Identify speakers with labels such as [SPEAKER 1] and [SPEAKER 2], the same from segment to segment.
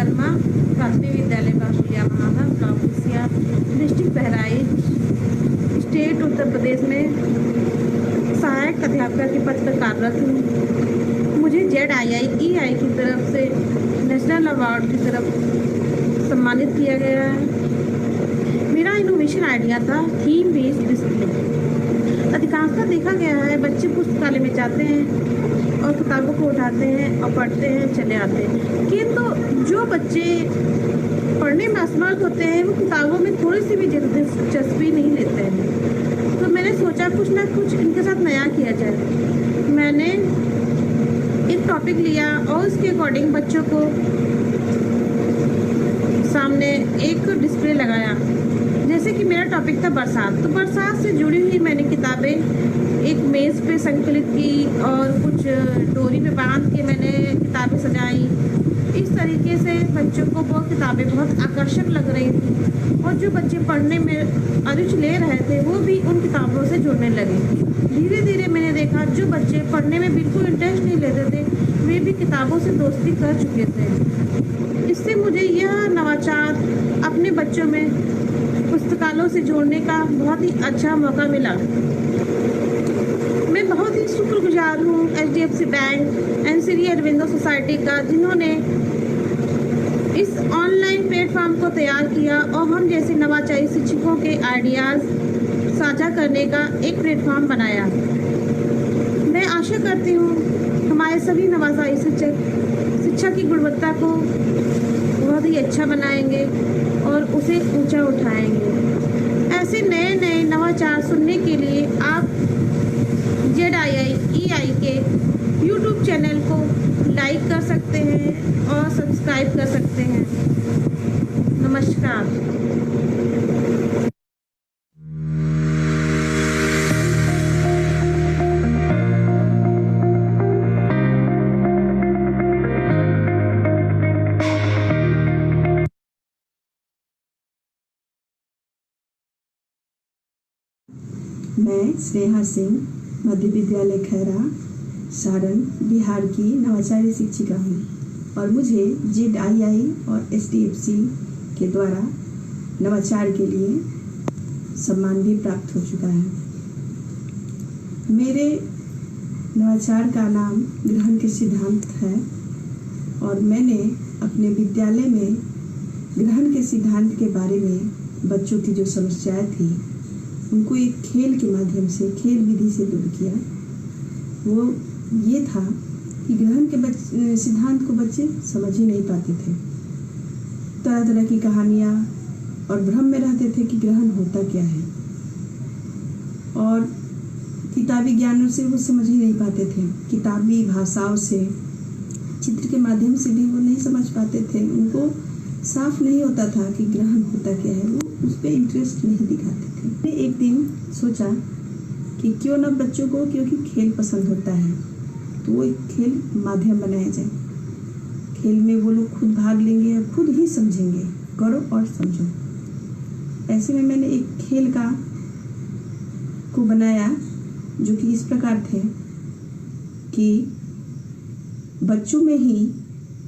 [SPEAKER 1] वर्मा, प्राथमिक विद्यालय बासुलिया महादा, ब्लॉक सिसिया, district Bahraich, state Uttar Pradesh में सहायक अध्यापिका के पद पर कार्यरत हूँ। मुझे ZII-EI की तरफ से नेशनल अवार्ड की तरफ सम्मानित किया गया है। मेरा इनोवेशन आइडिया था थीम बेस्ड डिस्प्ले। अधिकांशतः देखा गया है बच्चे पुस्तकालय में जाते हैं और किताबों को उठाते हैं और पढ़ते हैं, चले आते हैं, किंतु जो बच्चे पढ़ने में असमर्थ होते हैं वो किताबों में थोड़ी सी भी दिलचस्पी नहीं लेते हैं। तो मैंने सोचा कुछ ना कुछ इनके साथ नया किया जाए। मैंने एक टॉपिक लिया और उसके अकॉर्डिंग बच्चों को सामने एक डिस्प्ले लगाया। जैसे कि मेरा टॉपिक था बरसात, तो बरसात से जुड़ी हुई मैंने किताबें एक मेज़ पे संकलित की और कुछ डोरी पे बांध के मैंने किताबें सजाई। इस तरीके से बच्चों को वो किताबें बहुत आकर्षक लग रही थी और जो बच्चे पढ़ने में अरुचि ले रहे थे वो भी उन किताबों से जुड़ने लगे। धीरे धीरे मैंने देखा जो बच्चे पढ़ने में बिल्कुल इंटरेस्ट नहीं लेते थे वे भी किताबों से दोस्ती कर चुके थे। इससे मुझे यह नवाचार अपने बच्चों में पुस्तकालयों से जोड़ने का बहुत ही अच्छा मौका मिला। मैं बहुत ही शुक्रगुजार हूँ HDFC bank and Shri Aurobindo society का, जिन्होंने इस ऑनलाइन प्लेटफॉर्म को तैयार किया और हम जैसे नवाचारी शिक्षकों के आइडियाज़ साझा करने का एक प्लेटफॉर्म बनाया। मैं आशा करती हूँ हमारे सभी नवाचारी शिक्षक शिक्षा की गुणवत्ता को बहुत ही अच्छा बनाएंगे और उसे ऊंचा उठाएंगे। ऐसे नए नए नवाचार सुनने के लिए आप ZII-EI के YouTube चैनल को लाइक कर सकते हैं और सब्सक्राइब कर सकते हैं। नमस्कार।
[SPEAKER 2] मैं स्नेहा सिंह मध्य विद्यालय खैरा सारण बिहार की नवाचारी शिक्षिका हूँ और मुझे ZII और HDFC के द्वारा नवाचार के लिए सम्मान भी प्राप्त हो चुका है। मेरे नवाचार का नाम ग्रहण के सिद्धांत है और मैंने अपने विद्यालय में ग्रहण के सिद्धांत के बारे में बच्चों की जो समस्याएं थी उनको एक खेल के माध्यम से, खेल विधि से दूर किया। वो ये था कि ग्रहण के सिद्धांत को बच्चे समझ ही नहीं पाते थे। तरह तरह की कहानियाँ और भ्रम में रहते थे कि ग्रहण होता क्या है और किताबी ज्ञानों से वो समझ ही नहीं पाते थे। किताबी भाषाओं से, चित्र के माध्यम से भी वो नहीं समझ पाते थे। उनको साफ नहीं होता था कि ग्रहण होता क्या है, वो उस पर इंटरेस्ट नहीं दिखाते थे। मैंने एक दिन सोचा कि क्यों ना बच्चों को, क्योंकि खेल पसंद होता है, तो वो एक खेल माध्यम बनाया जाए। खेल में वो लोग खुद भाग लेंगे और खुद ही समझेंगे, करो और समझो। ऐसे में मैंने एक खेल को बनाया जो कि इस प्रकार थे कि बच्चों में ही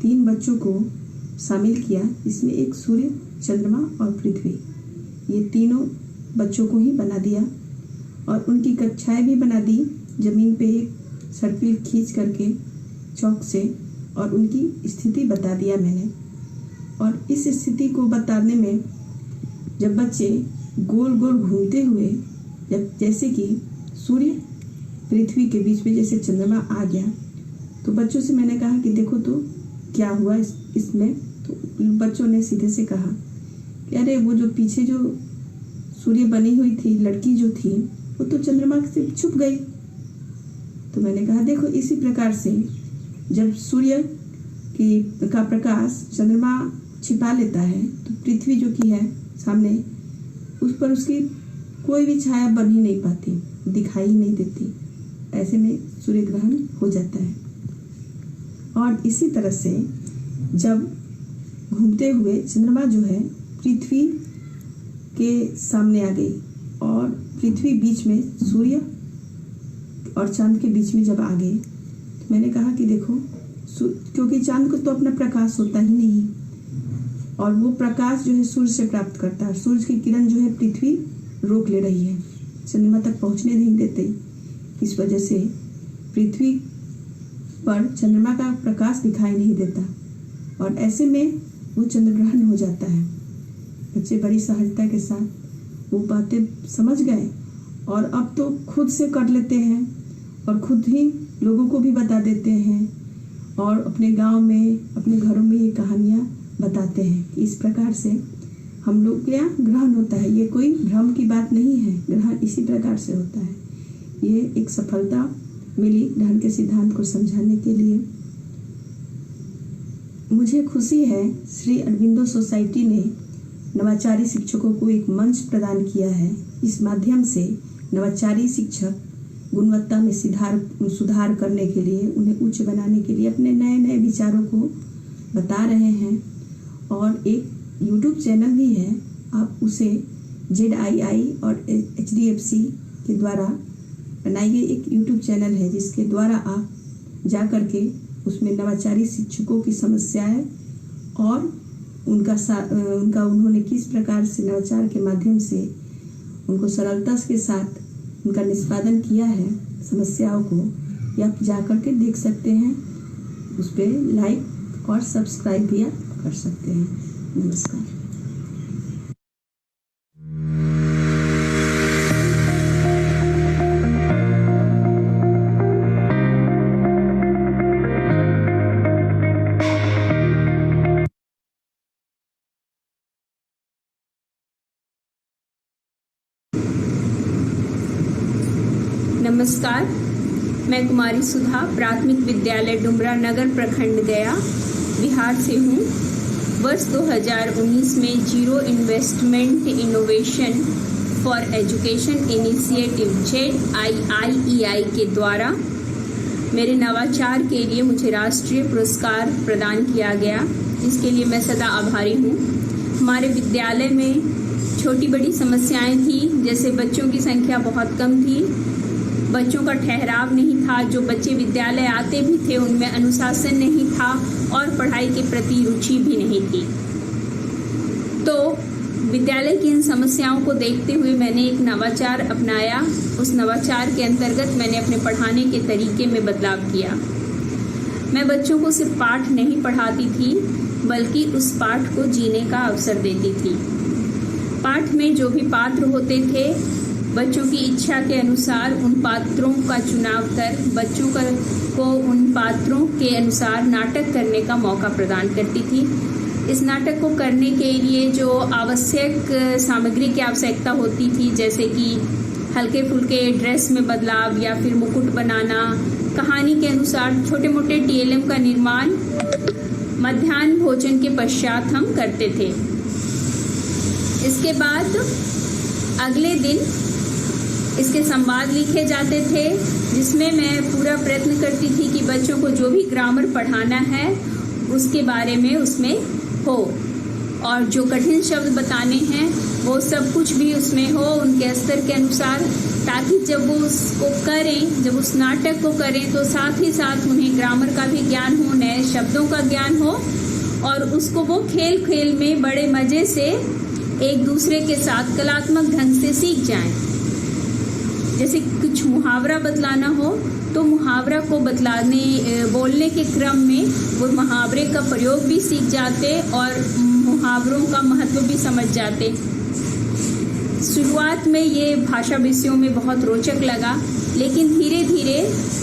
[SPEAKER 2] 3 बच्चों को शामिल किया। इसमें एक सूर्य, चंद्रमा और पृथ्वी, ये तीनों बच्चों को ही बना दिया और उनकी कक्षाएं भी बना दी। जमीन पे एक सर्किल खींच करके चौक से और उनकी स्थिति बता दिया मैंने। और इस स्थिति को बताने में जब बच्चे गोल गोल घूमते हुए, जब जैसे कि सूर्य पृथ्वी के बीच में जैसे चंद्रमा आ गया, तो बच्चों से मैंने कहा कि देखो तो क्या हुआ इसमें। तो बच्चों ने सीधे से कहा कि अरे वो जो पीछे जो सूर्य बनी हुई थी, लड़की जो थी, वो तो चंद्रमा से छुप गई। तो मैंने कहा देखो इसी प्रकार से जब सूर्य का प्रकाश चंद्रमा छिपा लेता है तो पृथ्वी जो की है सामने, उस पर उसकी कोई भी छाया बन ही नहीं पाती, दिखाई ही नहीं देती। ऐसे में सूर्य ग्रहण हो जाता है। और इसी तरह से जब घूमते हुए चंद्रमा जो है पृथ्वी के सामने आ गई और पृथ्वी बीच में, सूर्य और चांद के बीच में जब आ गए, तो मैंने कहा कि देखो क्योंकि चांद को तो अपना प्रकाश होता ही नहीं, और वो प्रकाश जो है सूर्य से प्राप्त करता है। सूर्य की किरण जो है पृथ्वी रोक ले रही है, चंद्रमा तक पहुंचने नहीं देते। इस वजह से पृथ्वी पर चंद्रमा का प्रकाश दिखाई नहीं देता और ऐसे में वो चंद्र ग्रहण हो जाता है। बच्चे बड़ी सहजता के साथ वो बातें समझ गए और अब तो खुद से कर लेते हैं और खुद ही लोगों को भी बता देते हैं और अपने गांव में, अपने घरों में ये कहानियाँ बताते हैं कि इस प्रकार से हम लोग के यहाँ ग्रहण होता है। ये कोई भ्रम की बात नहीं है, ग्रहण इसी प्रकार से होता है। ये एक सफलता मिली ग्रहण के सिद्धांत को समझाने के लिए। मुझे खुशी है श्री अरविंदो सोसाइटी ने नवाचारी शिक्षकों को एक मंच प्रदान किया है। इस माध्यम से नवाचारी शिक्षक गुणवत्ता में सुधार करने के लिए, उन्हें उच्च बनाने के लिए अपने नए नए विचारों को बता रहे हैं। और एक यूट्यूब चैनल भी है, आप उसे ZII और HDFC के द्वारा बनाई गई एक यूट्यूब चैनल है, जिसके द्वारा आप जा कर के उसमें नवाचारी शिक्षकों की समस्याएं और उनका उन्होंने किस प्रकार से नवाचार के माध्यम से उनको सरलता के साथ उनका निष्पादन किया है समस्याओं को, या आप जा कर के देख सकते हैं। उस पर लाइक और सब्सक्राइब भी आप कर सकते हैं। नमस्कार।
[SPEAKER 3] नमस्कार, मैं कुमारी सुधा प्राथमिक विद्यालय डुमरा नगर प्रखंड गया बिहार से हूँ। वर्ष 2019 में zero investment innovation for education initiative ZIIEI के द्वारा मेरे नवाचार के लिए मुझे राष्ट्रीय पुरस्कार प्रदान किया गया, जिसके लिए मैं सदा आभारी हूँ। हमारे विद्यालय में छोटी बड़ी समस्याएं थी, जैसे बच्चों की संख्या बहुत कम थी, बच्चों का ठहराव नहीं था, जो बच्चे विद्यालय आते भी थे उनमें अनुशासन नहीं था और पढ़ाई के प्रति रुचि भी नहीं थी। तो विद्यालय की इन समस्याओं को देखते हुए मैंने एक नवाचार अपनाया। उस नवाचार के अंतर्गत मैंने अपने पढ़ाने के तरीके में बदलाव किया। मैं बच्चों को सिर्फ पाठ नहीं पढ़ाती थी, बल्कि उस पाठ को जीने का अवसर देती थी। पाठ में जो भी पात्र होते थे, बच्चों की इच्छा के अनुसार उन पात्रों का चुनाव कर बच्चों को उन पात्रों के अनुसार नाटक करने का मौका प्रदान करती थी। इस नाटक को करने के लिए जो आवश्यक सामग्री की आवश्यकता होती थी, जैसे कि हल्के फुल्के ड्रेस में बदलाव या फिर मुकुट बनाना, कहानी के अनुसार छोटे मोटे TLM का निर्माण मध्याह्न भोजन के पश्चात हम करते थे। इसके बाद अगले दिन इसके संवाद लिखे जाते थे, जिसमें मैं पूरा प्रयत्न करती थी कि बच्चों को जो भी ग्रामर पढ़ाना है उसके बारे में उसमें हो, और जो कठिन शब्द बताने हैं वो सब कुछ भी उसमें हो उनके स्तर के अनुसार, ताकि जब वो उसको करें, जब उस नाटक को करें तो साथ ही साथ उन्हें ग्रामर का भी ज्ञान हो, नए शब्दों का ज्ञान हो, और उसको वो खेल खेल में बड़े मज़े से एक दूसरे के साथ कलात्मक ढंग से सीख जाएं। जैसे कुछ मुहावरा बतलाना हो तो मुहावरा को बोलने के क्रम में वो मुहावरे का प्रयोग भी सीख जाते और मुहावरों का महत्व भी समझ जाते। शुरुआत में ये भाषा विषयों में बहुत रोचक लगा, लेकिन धीरे धीरे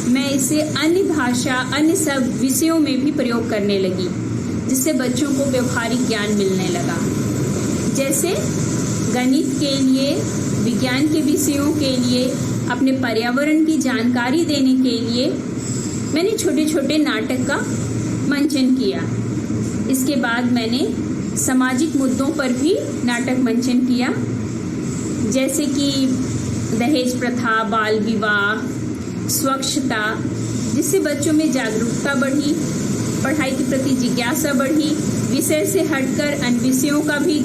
[SPEAKER 3] मैं इसे अन्य भाषा, अन्य सब विषयों में भी प्रयोग करने लगी, जिससे बच्चों को व्यवहारिक ज्ञान मिलने लगा। जैसे गणित के लिए, विज्ञान के विषयों के लिए, अपने पर्यावरण की जानकारी देने के लिए मैंने छोटे छोटे नाटक का मंचन किया। इसके बाद मैंने सामाजिक मुद्दों पर भी नाटक मंचन किया, जैसे कि दहेज प्रथा, बाल विवाह, स्वच्छता, जिससे बच्चों में जागरूकता बढ़ी, पढ़ाई के प्रति जिज्ञासा बढ़ी, विषय से हटकर अन्य विषयों का भी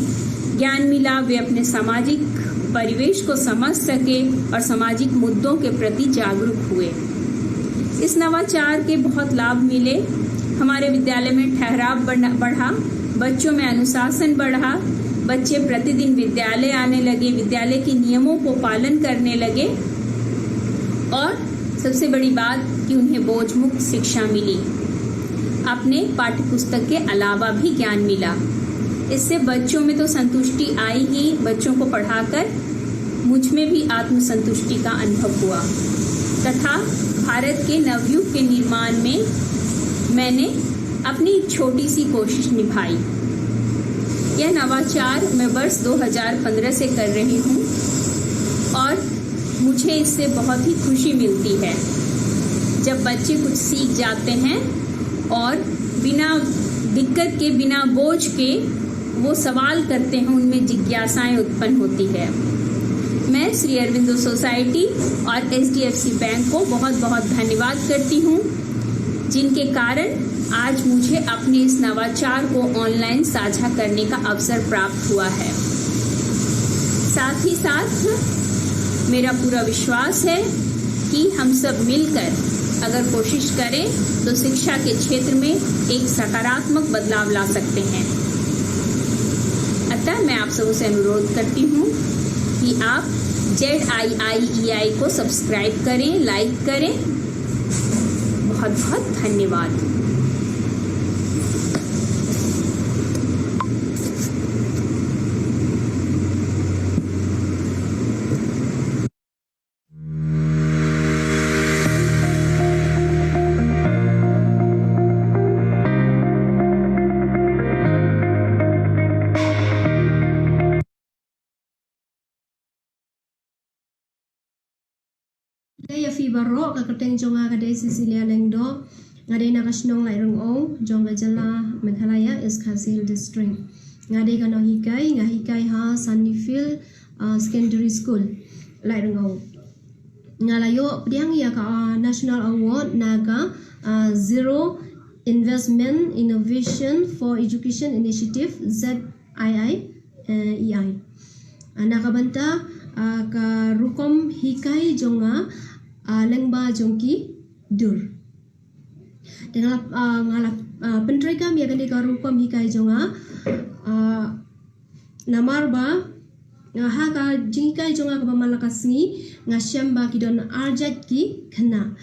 [SPEAKER 3] ज्ञान मिला, वे अपने सामाजिक परिवेश को समझ सके और सामाजिक मुद्दों के प्रति जागरूक हुए। इस नवाचार के बहुत लाभ मिले। हमारे विद्यालय में ठहराव बढ़ा, बच्चों में अनुशासन बढ़ा, बच्चे प्रतिदिन विद्यालय आने लगे, विद्यालय के नियमों को पालन करने लगे और सबसे बड़ी बात कि उन्हें बोझ मुक्त शिक्षा मिली। अपने पाठ्यपुस्तक के अलावा भी ज्ञान मिला। इससे बच्चों में तो संतुष्टि आई ही, बच्चों को पढ़ाकर मुझ में भी आत्मसंतुष्टि का अनुभव हुआ तथा भारत के नवयुग के निर्माण में मैंने अपनी छोटी सी कोशिश निभाई। यह नवाचार मैं वर्ष 2015 से कर रही हूँ और मुझे इससे बहुत ही खुशी मिलती है जब बच्चे कुछ सीख जाते हैं और बिना दिक्कत के, बिना बोझ के वो सवाल करते हैं, उनमें जिज्ञासाएं उत्पन्न होती है। मैं श्री अरविंदो सोसाइटी और HDFC बैंक को बहुत बहुत धन्यवाद करती हूँ, जिनके कारण आज मुझे अपने इस नवाचार को ऑनलाइन साझा करने का अवसर प्राप्त हुआ है। साथ ही साथ मेरा पूरा विश्वास है कि हम सब मिलकर अगर कोशिश करें तो शिक्षा के क्षेत्र में एक सकारात्मक बदलाव ला सकते हैं। अतः मैं आप सबों से अनुरोध करती हूँ कि आप ZIIEI को सब्सक्राइब करें, लाइक करें। बहुत बहुत धन्यवाद।
[SPEAKER 4] Kaya fi baro ka kateng jonga ka de Cecilia Lengdo ngade na kasnong lai rong o jonga jala Meghalaya East Kazil district ngade ka no hikai nga hikai ha Sunnyfield Secondary School lai rong o ngalayo priang ya ka national award naga Zero Investment Innovation for Education Initiative ZIIEI nakabanta ka rukom hikai jonga lengba jongki dur dengan ngalap pentrai kami akan ka rukom hikai jonga namar ba ha ka jingkai jonga ka malakasngi ngasyam ba kidon arjat ki khana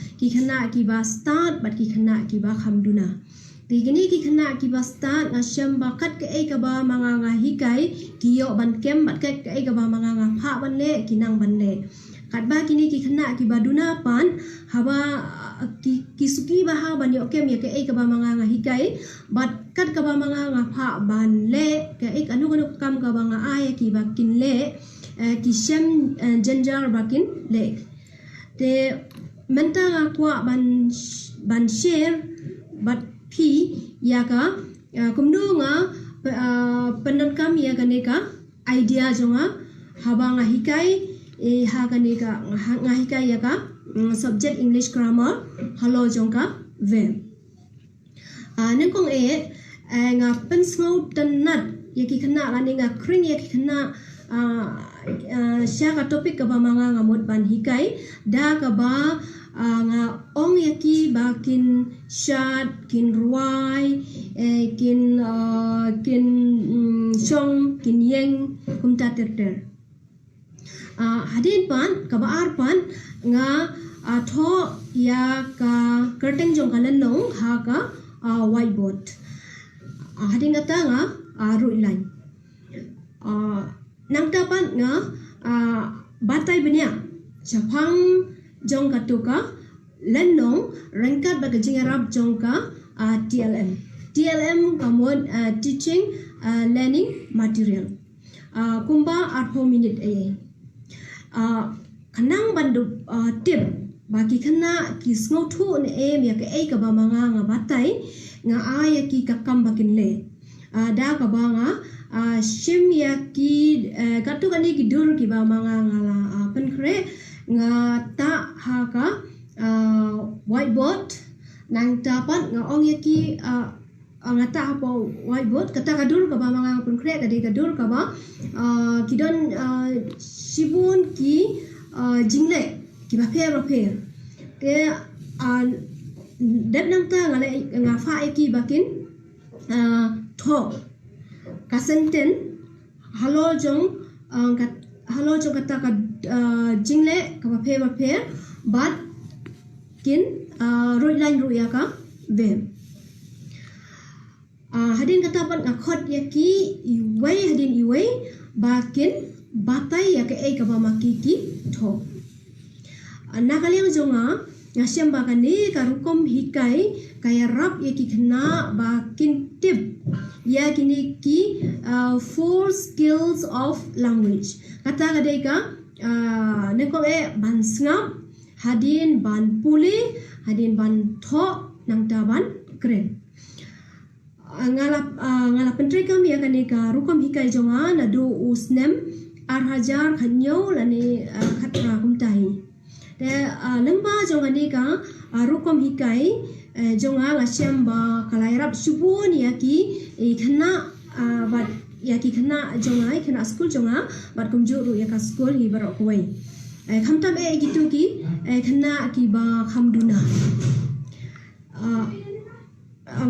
[SPEAKER 4] ki ba start bat ki khana ki ba khamduna Tigini ki khana ki ba start ngasyam ba kat ka ai ka ba manga nga hikai kiyo ban kem bat kat ka ai ka ba manga nga pha ban le kinang ban le kat ba kini ki khana ki ba duna pan haba ki suki ba ha ban yo kem ya ka ai ka ba manga nga hikai bat kat ka ba manga nga pha ban le ka ai anu kam ka ba nga ai ki ba kin le ki shem janjar ba kin le te menta nga kwa ban share bat pi ya ka kumdu nga pendan kami ya kaneka idea jonga haba nga hikai ha kaneka nga hikai ya ka subject English grammar halo jongka ve nengkong nga pensngau tanat ya ki khana ani nga kring ya ki khana sya ka topic ka ba manga nga mod ban hikai da ka ba nga ong yaki ba kin shat kin ruai kin song kin yeng kumta terter hadin pan ka baar pan nga tho ya ka curtain jong kalan nong ha ka whiteboard hadin kata nga root line nang tapan nga batai benya chapang jong katuka lenong rangkat baga jingarap jongka TLM kamod teaching learning material kumba 8 minute kanang bandu tip bagi kana ki sngo thu ne ya ka ka ba manga nga batai nga aya ki kakam bakin le da ka ba nga shim ya ki katuka ni ki dur ki ba manga nga la penkre nga ta ha ka whiteboard nang tapat nga ong yaki nga ta ha whiteboard kata kadur ka ba mga pun kre kadi kadur ka ba kidon sibun ki jingle ki ba pair ke dep nang ta nga fa ki bakin tho kasenten halo jong kata ka jingle ka pa phe bat kin roi line ru ya ka ve hadin kata pan akhot ya ki iwai hadin iwai bakin batai ya ke ai ka ba maki ki tho nakaliang jonga ngasyam bakane ka rukom hikai kaya rap ya ki khna bakin tip ya kini ki 4 skills of language kata kadai ka neko ban snap hadin ban puli hadin ban tho nang ta ban kren ngala pentri kami ya kaneka rukom hikai jonga na do usnem arhajar khanyo lani khatra kumtai te lengba jonga ni ka rukom hikai jonga ngasyam ba kalairap subun ya ki khana bat ya ki khana jonga khana school jonga bat kumju ru ya ka school hi barok wai khamta be gitu ki khana ki ba khamduna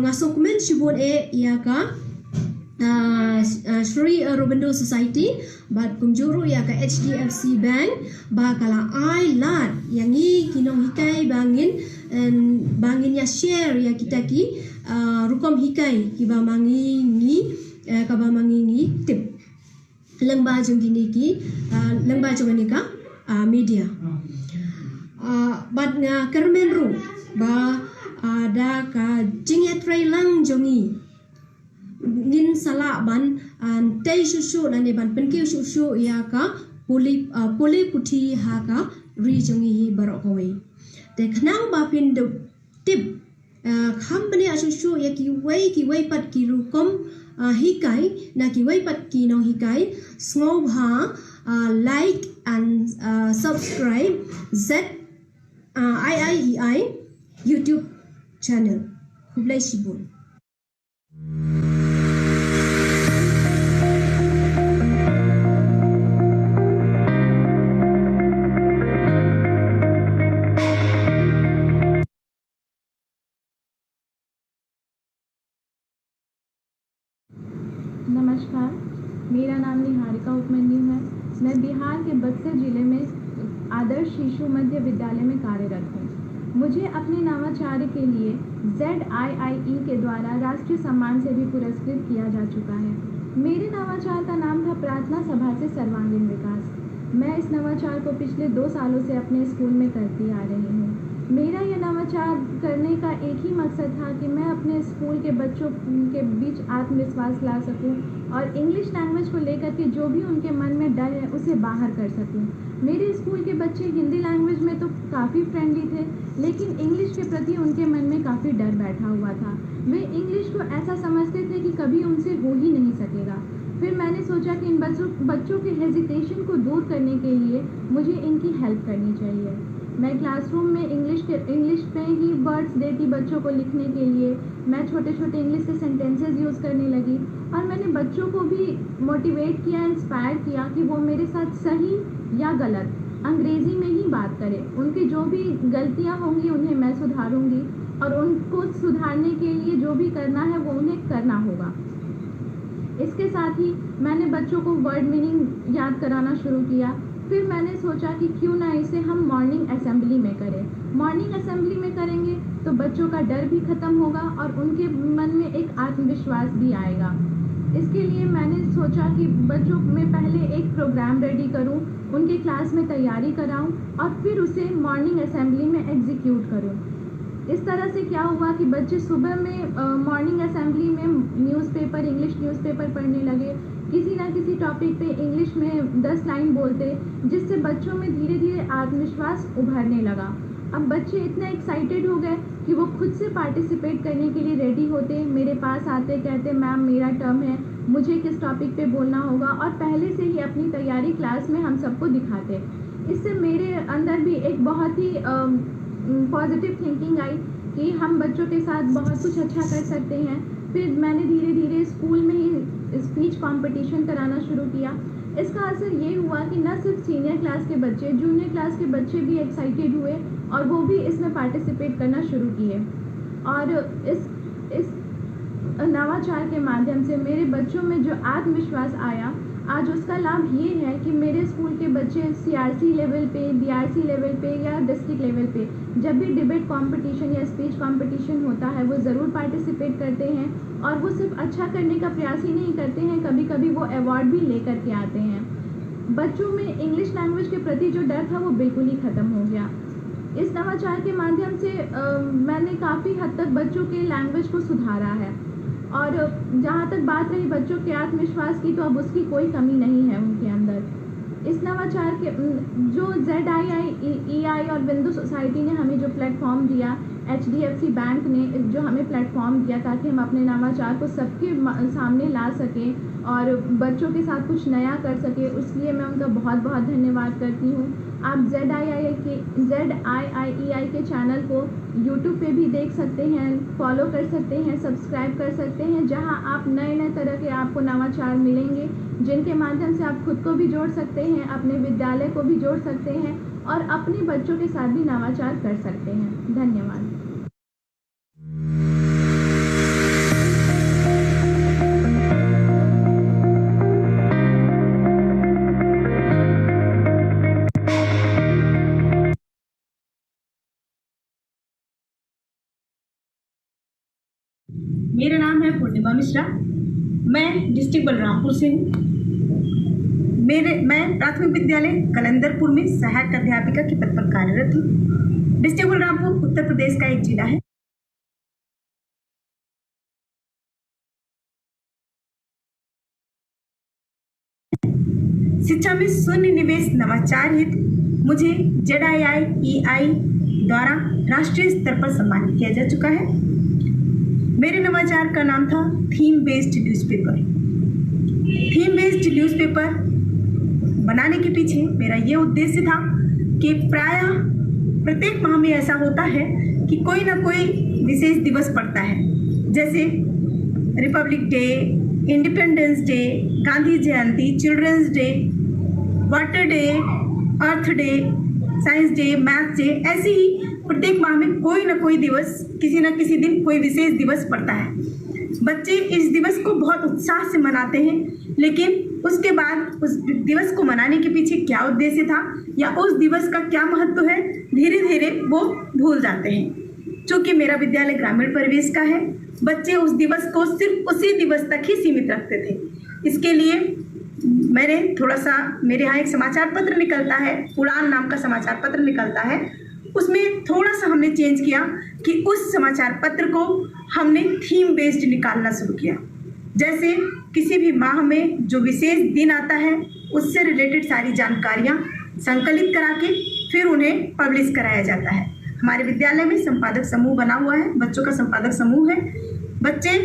[SPEAKER 4] ngasok men subun ya ka Sri Aurobindo Society bat kumjuru ya ka HDFC Bank ba kala ai lat yang ni kinong hikai bangin ya share ya kita ki rukom hikai ki ba mangi ni ka ba mangi ni tip lengba jong gini ki lengba jong ni ka media bat nga kermen ru ba ada ka jingetrai lang jongi nin sala ban tei shushu lane ban penkiu shushu ya ka puli puthi ha ka ri jongi hi barok hoi te khnang ba pin de tip kham bani ashushu ya ki wai pat ki rukom hikai na ki wai pat ki no hikai sngob ha like and subscribe ZIIEI YouTube channel Kublai Shibun.
[SPEAKER 5] नमस्कार, मेरा नाम निहारिका उपमन्यु है। मैं बिहार के बक्सर जिले में आदर्श शिशु मध्य विद्यालय में कार्यरत हूँ। मुझे अपने नवाचार के लिए ZIIE के द्वारा राष्ट्रीय सम्मान से भी पुरस्कृत किया जा चुका है। मेरे नवाचार का नाम था प्रार्थना सभा से सर्वांगीण विकास। मैं इस नवाचार को पिछले 2 सालों से अपने स्कूल में करती आ रही हूँ। मेरा यह नवाचार करने का एक ही मकसद था कि मैं अपने स्कूल के बच्चों के बीच आत्मविश्वास ला सकूं और इंग्लिश लैंग्वेज को लेकर के जो भी उनके मन में डर है उसे बाहर कर सकूं। मेरे स्कूल के बच्चे हिंदी लैंग्वेज में तो काफ़ी फ्रेंडली थे, लेकिन इंग्लिश के प्रति उनके मन में काफ़ी डर बैठा हुआ था। वे इंग्लिश को ऐसा समझते थे कि कभी उनसे हो ही नहीं सकेगा। फिर मैंने सोचा कि इन बच्चों के हेजिटेशन को दूर करने के लिए मुझे इनकी हेल्प करनी चाहिए। मैं क्लासरूम में इंग्लिश में ही वर्ड्स देती बच्चों को लिखने के लिए। मैं छोटे छोटे इंग्लिश के सेंटेंसेस यूज़ करने लगी और मैंने बच्चों को भी मोटिवेट किया, इंस्पायर किया कि वो मेरे साथ सही या गलत अंग्रेज़ी में ही बात करें। उनकी जो भी गलतियाँ होंगी उन्हें मैं सुधारूंगी और उनको सुधारने के लिए जो भी करना है वो उन्हें करना होगा। इसके साथ ही मैंने बच्चों को वर्ड मीनिंग याद कराना शुरू किया। फिर मैंने सोचा कि क्यों ना इसे हम मॉर्निंग असेंबली में करें। मॉर्निंग असेंबली में करेंगे तो बच्चों का डर भी खत्म होगा और उनके मन में एक आत्मविश्वास भी आएगा। इसके लिए मैंने सोचा कि बच्चों में पहले एक प्रोग्राम रेडी करूं, उनके क्लास में तैयारी कराऊं और फिर उसे मॉर्निंग असेंबली में एग्जीक्यूट करूं। इस तरह से क्या हुआ कि बच्चे सुबह में मॉर्निंग असेंबली में न्यूज़पेपर, इंग्लिश न्यूज़पेपर पढ़ने लगे। किसी ना किसी टॉपिक पे इंग्लिश में 10 लाइन बोलते, जिससे बच्चों में धीरे धीरे आत्मविश्वास उभरने लगा। अब बच्चे इतने एक्साइटेड हो गए कि वो खुद से पार्टिसिपेट करने के लिए रेडी होते, मेरे पास आते, कहते मैम मेरा टर्म है, मुझे किस टॉपिक पे बोलना होगा, और पहले से ही अपनी तैयारी क्लास में हम सबको दिखाते। इससे मेरे अंदर भी एक बहुत ही पॉजिटिव थिंकिंग आई कि हम बच्चों के साथ बहुत कुछ अच्छा कर सकते हैं। फिर मैंने धीरे धीरे स्कूल में ही स्पीच कंपटीशन कराना शुरू किया। इसका असर ये हुआ कि न सिर्फ सीनियर क्लास के बच्चे, जूनियर क्लास के बच्चे भी एक्साइटेड हुए और वो भी इसमें पार्टिसिपेट करना शुरू किए। और नवाचार के माध्यम से मेरे बच्चों में जो आत्मविश्वास आया, आज उसका लाभ ये है कि मेरे स्कूल के बच्चे CRC लेवल पे, BRC लेवल पे या डिस्ट्रिक्ट लेवल पे जब भी डिबेट कंपटीशन या स्पीच कंपटीशन होता है वो ज़रूर पार्टिसिपेट करते हैं, और वो सिर्फ अच्छा करने का प्रयास ही नहीं करते हैं, कभी कभी वो अवार्ड भी लेकर के आते हैं। बच्चों में इंग्लिश लैंग्वेज के प्रति जो डर था वो बिल्कुल ही ख़त्म हो गया। इस नवाचार के माध्यम से मैंने काफ़ी हद तक बच्चों के लैंग्वेज को सुधारा है, और जहाँ तक बात रही बच्चों के आत्मविश्वास की, तो अब उसकी कोई कमी नहीं है उनके अंदर। इस नवाचार के जो ZII और बिंदु सोसाइटी ने हमें जो प्लेटफॉर्म दिया, HDFC बैंक ने जो हमें प्लेटफॉर्म दिया ताकि हम अपने नवाचार को सबके सामने ला सकें और बच्चों के साथ कुछ नया कर सकें, उसलिए मैं उनका बहुत बहुत धन्यवाद करती हूँ। आप ZII के चैनल को YouTube पे भी देख सकते हैं, फॉलो कर सकते हैं, सब्सक्राइब कर सकते हैं, जहां आप नए नए तरह के आपको नवाचार मिलेंगे, जिनके माध्यम से आप खुद को भी जोड़ सकते हैं, अपने विद्यालय को भी जोड़ सकते हैं और अपने बच्चों के साथ भी नवाचार कर सकते हैं। धन्यवाद।
[SPEAKER 6] मेरा नाम है पूर्णिमा मिश्रा। मैं डिस्ट्रिक्ट बलरामपुर से हूँ। मैं प्राथमिक विद्यालय कलंदरपुर में सहायक अध्यापिका के पद पर कार्यरत हूँ। डिस्ट्रिक्ट बलरामपुर उत्तर प्रदेश का एक जिला है। शिक्षा में शून्य निवेश नवाचार हेतु मुझे ZII द्वारा राष्ट्रीय स्तर पर सम्मानित किया जा चुका है। मेरे नवाचार का नाम था theme based newspaper. Theme based newspaper बनाने के पीछे मेरा ये उद्देश्य था कि प्रायः प्रत्येक माह में ऐसा होता है कि कोई ना कोई विशेष दिवस पड़ता है, जैसे republic day, independence day, Gandhi Jayanti, children's day, water day, earth day, science day, math day, ऐसे ही प्रत्येक माह में कोई ना कोई दिवस, किसी न किसी दिन कोई विशेष दिवस पड़ता है। बच्चे इस दिवस को बहुत उत्साह से मनाते हैं, लेकिन उसके बाद उस दिवस को मनाने के पीछे क्या उद्देश्य था या उस दिवस का क्या महत्व है, धीरे धीरे वो भूल जाते हैं। चूँकि मेरा विद्यालय ग्रामीण परिवेश का है, बच्चे उस दिवस को सिर्फ उसी दिवस तक ही सीमित रखते थे। इसके लिए मैंने थोड़ा सा, मेरे यहाँ एक समाचार पत्र निकलता है, उड़ान नाम का समाचार पत्र निकलता है, उसमें थोड़ा सा हमने चेंज किया कि उस समाचार पत्र को हमने थीम बेस्ड निकालना शुरू किया। जैसे किसी भी माह में जो विशेष दिन आता है उससे रिलेटेड सारी जानकारियाँ संकलित करा के फिर उन्हें पब्लिश कराया जाता है। हमारे विद्यालय में संपादक समूह बना हुआ है, बच्चों का संपादक समूह है। बच्चे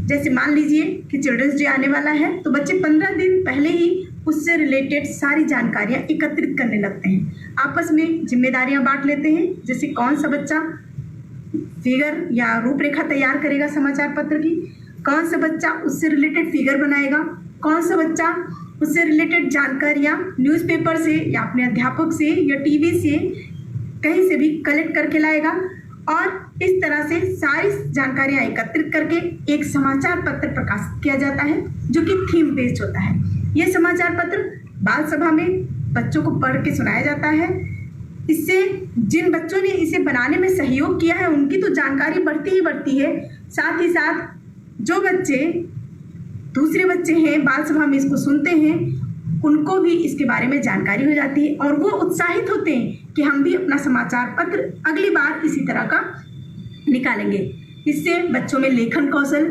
[SPEAKER 6] जैसे मान लीजिए कि चिल्ड्रंस डे आने वाला है, तो बच्चे 15 दिन पहले ही उससे रिलेटेड सारी जानकारियाँ एकत्रित करने लगते हैं, आपस में जिम्मेदारियाँ बांट लेते हैं। जैसे कौन सा बच्चा फिगर या रूपरेखा तैयार करेगा समाचार पत्र की, कौन सा बच्चा उससे रिलेटेड फिगर बनाएगा, कौन सा बच्चा उससे रिलेटेड जानकारियाँ न्यूज़पेपर से या अपने अध्यापक से या टीवी से कहीं से भी कलेक्ट करके लाएगा, और इस तरह से सारी जानकारियाँ एकत्रित करके एक समाचार पत्र प्रकाशित किया जाता है जो कि थीम बेस्ड होता है। ये समाचार पत्र बाल सभा में बच्चों को पढ़ के सुनाया जाता है। इससे जिन बच्चों ने इसे बनाने में सहयोग किया है उनकी तो जानकारी बढ़ती ही बढ़ती है, साथ ही साथ जो बच्चे दूसरे बच्चे हैं बाल सभा में इसको सुनते हैं उनको भी इसके बारे में जानकारी हो जाती है और वो उत्साहित होते हैं कि हम भी अपना समाचार पत्र अगली बार इसी तरह का निकालेंगे। इससे बच्चों में लेखन कौशल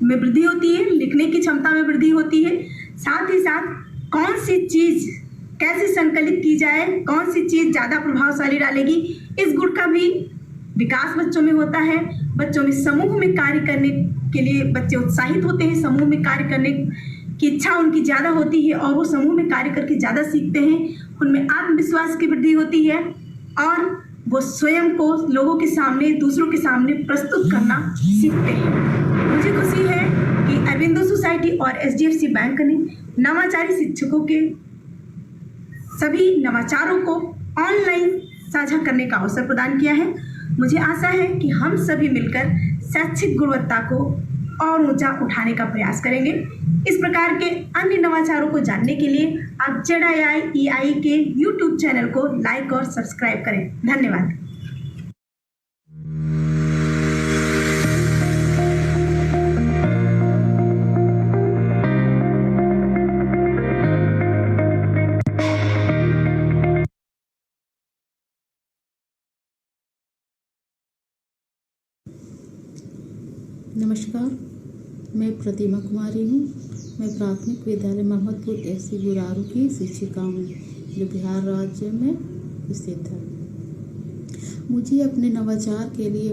[SPEAKER 6] में वृद्धि होती है, लिखने की क्षमता में वृद्धि होती है। साथ ही साथ कौन सी चीज़ कैसे संकलित की जाए, कौन सी चीज़ ज़्यादा प्रभावशाली डालेगी, इस गुण का भी विकास बच्चों में होता है। बच्चों में समूह में कार्य करने के लिए बच्चे उत्साहित होते हैं, समूह में कार्य करने की इच्छा उनकी ज़्यादा होती है और वो समूह में कार्य करके ज़्यादा सीखते हैं। उनमें आत्मविश्वास की वृद्धि होती है और वो स्वयं को लोगों के सामने, दूसरों के सामने प्रस्तुत करना सीखते हैं। मुझे खुशी है कि अरविंदो सोसाइटी और HDFC बैंक ने नवाचारी शिक्षकों के सभी नवाचारों को ऑनलाइन साझा करने का अवसर प्रदान किया है। मुझे आशा है कि हम सभी मिलकर शैक्षिक गुणवत्ता को और ऊंचा उठाने का प्रयास करेंगे। इस प्रकार के अन्य नवाचारों को जानने के लिए आप ZII के YouTube चैनल को लाइक और सब्सक्राइब करें। धन्यवाद।
[SPEAKER 7] नमस्कार, मैं प्रतिमा कुमारी हूँ। मैं प्राथमिक विद्यालय मोहम्मदपुर SC गुरारू की शिक्षिका हूँ, जो बिहार राज्य में स्थित है। मुझे अपने नवाचार के लिए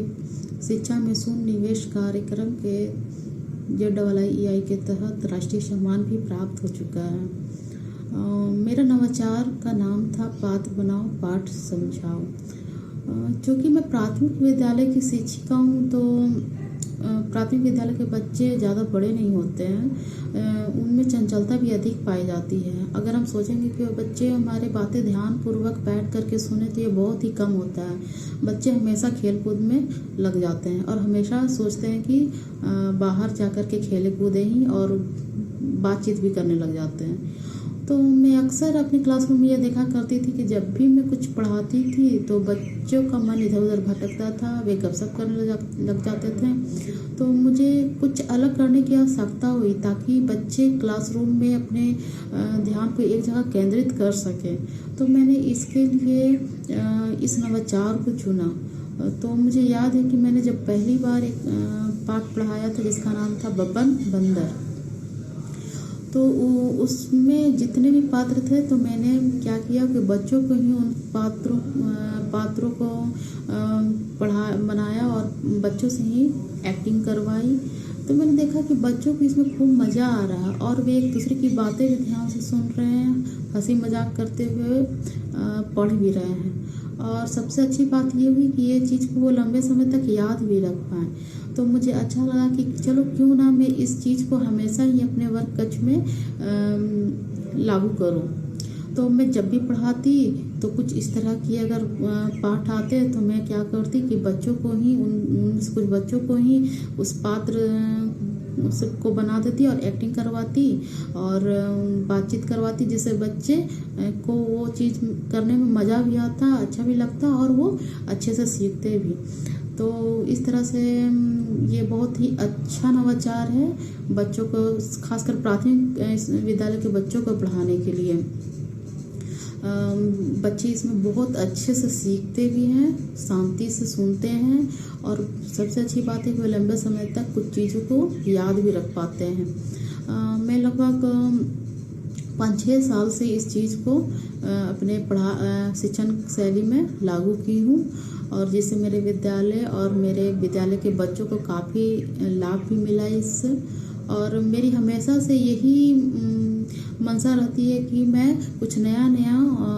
[SPEAKER 7] शिक्षा में शून्य निवेश कार्यक्रम के ZII के तहत राष्ट्रीय सम्मान भी प्राप्त हो चुका है। मेरा नवाचार का नाम था पात्र बनाओ पाठ समझाओ। क्योंकि मैं प्राथमिक विद्यालय की शिक्षिका हूँ, तो प्राथमिक विद्यालय के बच्चे ज़्यादा बड़े नहीं होते हैं, उनमें चंचलता भी अधिक पाई जाती है। अगर हम सोचेंगे कि बच्चे हमारे बातें ध्यानपूर्वक बैठ करके सुने, तो ये बहुत ही कम होता है। बच्चे हमेशा खेल कूद में लग जाते हैं और हमेशा सोचते हैं कि बाहर जा कर के खेले कूदे ही, और बातचीत भी करने लग जाते हैं। तो मैं अक्सर अपने क्लासरूम में ये देखा करती थी कि जब भी मैं कुछ पढ़ाती थी तो बच्चों का मन इधर उधर भटकता था, वे गपशप करने लग जाते थे। तो मुझे कुछ अलग करने की आवश्यकता हुई, ताकि बच्चे क्लासरूम में अपने ध्यान को एक जगह केंद्रित कर सकें। तो मैंने इसके लिए इस नवाचार को चुना। तो मुझे याद है कि मैंने जब पहली बार एक पाठ पढ़ाया था जिसका नाम था बब्बन बंदर, तो उसमें जितने भी पात्र थे, तो मैंने क्या किया कि बच्चों को ही उन पात्रों को बनाया और बच्चों से ही एक्टिंग करवाई। तो मैंने देखा कि बच्चों को इसमें खूब मज़ा आ रहा है और वे एक दूसरे की बातें भी ध्यान से सुन रहे हैं, हंसी मजाक करते हुए पढ़ भी रहे हैं। और सबसे अच्छी बात ये हुई कि ये चीज़ को वो लंबे समय तक याद भी रख पाएँ। तो मुझे अच्छा लगा कि चलो क्यों ना मैं इस चीज़ को हमेशा ही अपने वर्ग कक्ष में लागू करूं। तो मैं जब भी पढ़ाती तो कुछ इस तरह की अगर पाठ आते तो मैं क्या करती कि बच्चों को ही कुछ बच्चों को ही उस पात्र सबको बना देती और एक्टिंग करवाती और बातचीत करवाती, जिससे बच्चे को वो चीज़ करने में मज़ा भी आता, अच्छा भी लगता और वो अच्छे से सीखते भी। तो इस तरह से ये बहुत ही अच्छा नवाचार है बच्चों को, खासकर प्राथमिक विद्यालय के बच्चों को पढ़ाने के लिए। बच्चे इसमें बहुत अच्छे से सीखते भी हैं, शांति से सुनते हैं और सबसे अच्छी बात है कि वे लंबे समय तक कुछ चीज़ों को याद भी रख पाते हैं। मैं लगभग 5-6 साल से इस चीज़ को अपने शिक्षण शैली में लागू की हूँ और जिससे मेरे विद्यालय और मेरे विद्यालय के बच्चों को काफ़ी लाभ भी मिला इससे। और मेरी हमेशा से यही मंशा रहती है कि मैं कुछ नया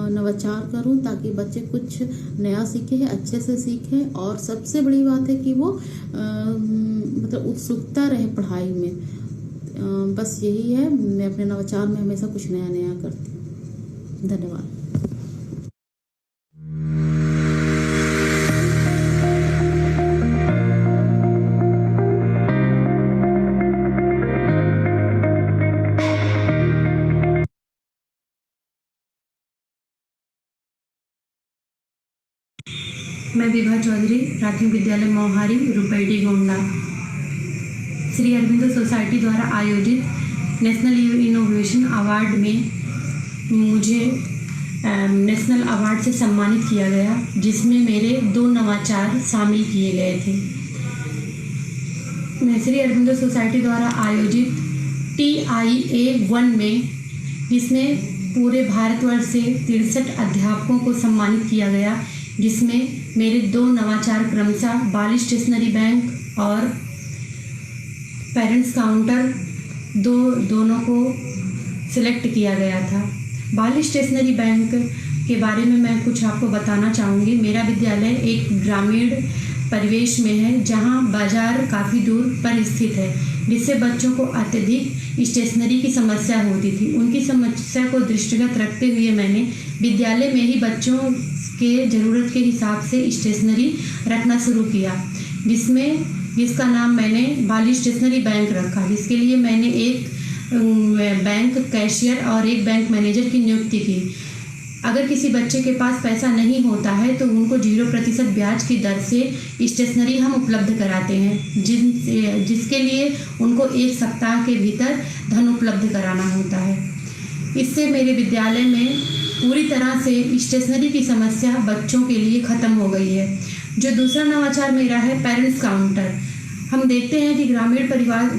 [SPEAKER 7] नवाचार करूं, ताकि बच्चे कुछ नया सीखें, अच्छे से सीखें और सबसे बड़ी बात है कि वो मतलब उत्सुकता रहे पढ़ाई में। बस यही है, मैं अपने नवाचार में हमेशा कुछ नया करती हूँ। धन्यवाद।
[SPEAKER 8] मैं विभा चौधरी, प्राथमिक विद्यालय मोहारी, रुपेडी गोंडा, श्री अरविंदो सोसाइटी द्वारा आयोजित नेशनल इनोवेशन अवार्ड में मुझे नेशनल अवार्ड से सम्मानित किया गया, जिसमें मेरे 2 नवाचार शामिल किए गए थे। मैं श्री अरविंदो सोसाइटी द्वारा आयोजित TIA-1 में, जिसमें पूरे भारतवर्ष से 63 अध्यापकों को सम्मानित किया गया, जिसमें मेरे 2 नवाचार क्रमशः बाली स्टेशनरी बैंक और पेरेंट्स काउंटर दोनों को सिलेक्ट किया गया था। बाली स्टेशनरी बैंक के बारे में मैं कुछ आपको बताना चाहूँगी। मेरा विद्यालय एक ग्रामीण परिवेश में है, जहाँ बाजार काफ़ी दूर पर स्थित है, जिससे बच्चों को अत्यधिक स्टेशनरी की समस्या होती थी। उनकी समस्या को दृष्टिगत रखते हुए मैंने विद्यालय में ही बच्चों के ज़रूरत के हिसाब से स्टेशनरी रखना शुरू किया, जिसमें जिसका नाम मैंने बाली स्टेशनरी बैंक रखा, जिसके लिए मैंने एक बैंक कैशियर और एक बैंक मैनेजर की नियुक्ति की। अगर किसी बच्चे के पास पैसा नहीं होता है तो उनको 0% ब्याज की दर से स्टेशनरी हम उपलब्ध कराते हैं, जिसके लिए उनको 1 सप्ताह के भीतर धन उपलब्ध कराना होता है। इससे मेरे विद्यालय में पूरी तरह से स्टेशनरी की समस्या बच्चों के लिए ख़त्म हो गई है। जो दूसरा नवाचार मेरा है पेरेंट्स काउंटर। हम देखते हैं कि ग्रामीण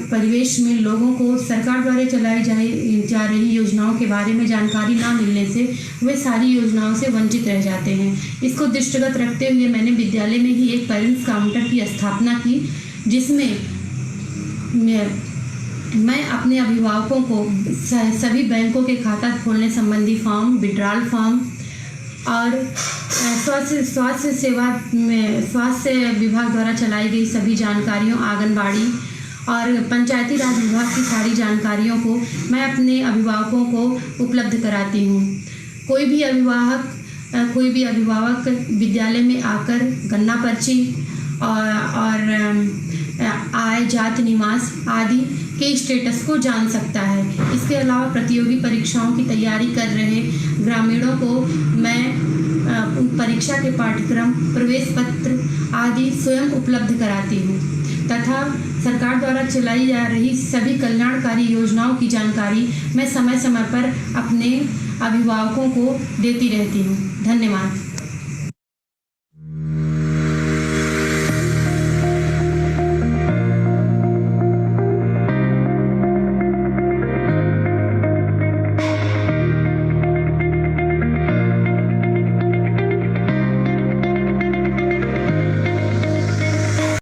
[SPEAKER 8] परिवेश में लोगों को सरकार द्वारा चलाई जा रही योजनाओं के बारे में जानकारी ना मिलने से वे सारी योजनाओं से वंचित रह जाते हैं। इसको दृष्टिगत रखते हुए मैंने विद्यालय में ही एक पेरेंट्स काउंटर की स्थापना की, जिसमें मैं अपने अभिभावकों को सभी बैंकों के खाता खोलने संबंधी फॉर्म, विड्रॉल फॉर्म और स्वास्थ्य विभाग द्वारा चलाई गई सभी जानकारियों, आंगनबाड़ी और पंचायती राज विभाग की सारी जानकारियों को मैं अपने अभिभावकों को उपलब्ध कराती हूँ। कोई भी अभिभावक विद्यालय में आकर गन्ना पर्ची और आय, जाति, निवास आदि के स्टेटस को जान सकता है। इसके अलावा प्रतियोगी परीक्षाओं की तैयारी कर रहे ग्रामीणों को मैं परीक्षा के पाठ्यक्रम, प्रवेश पत्र आदि स्वयं उपलब्ध कराती हूँ तथा सरकार द्वारा चलाई जा रही सभी कल्याणकारी योजनाओं की जानकारी मैं समय समय पर अपने अभिभावकों को देती रहती हूँ। धन्यवाद।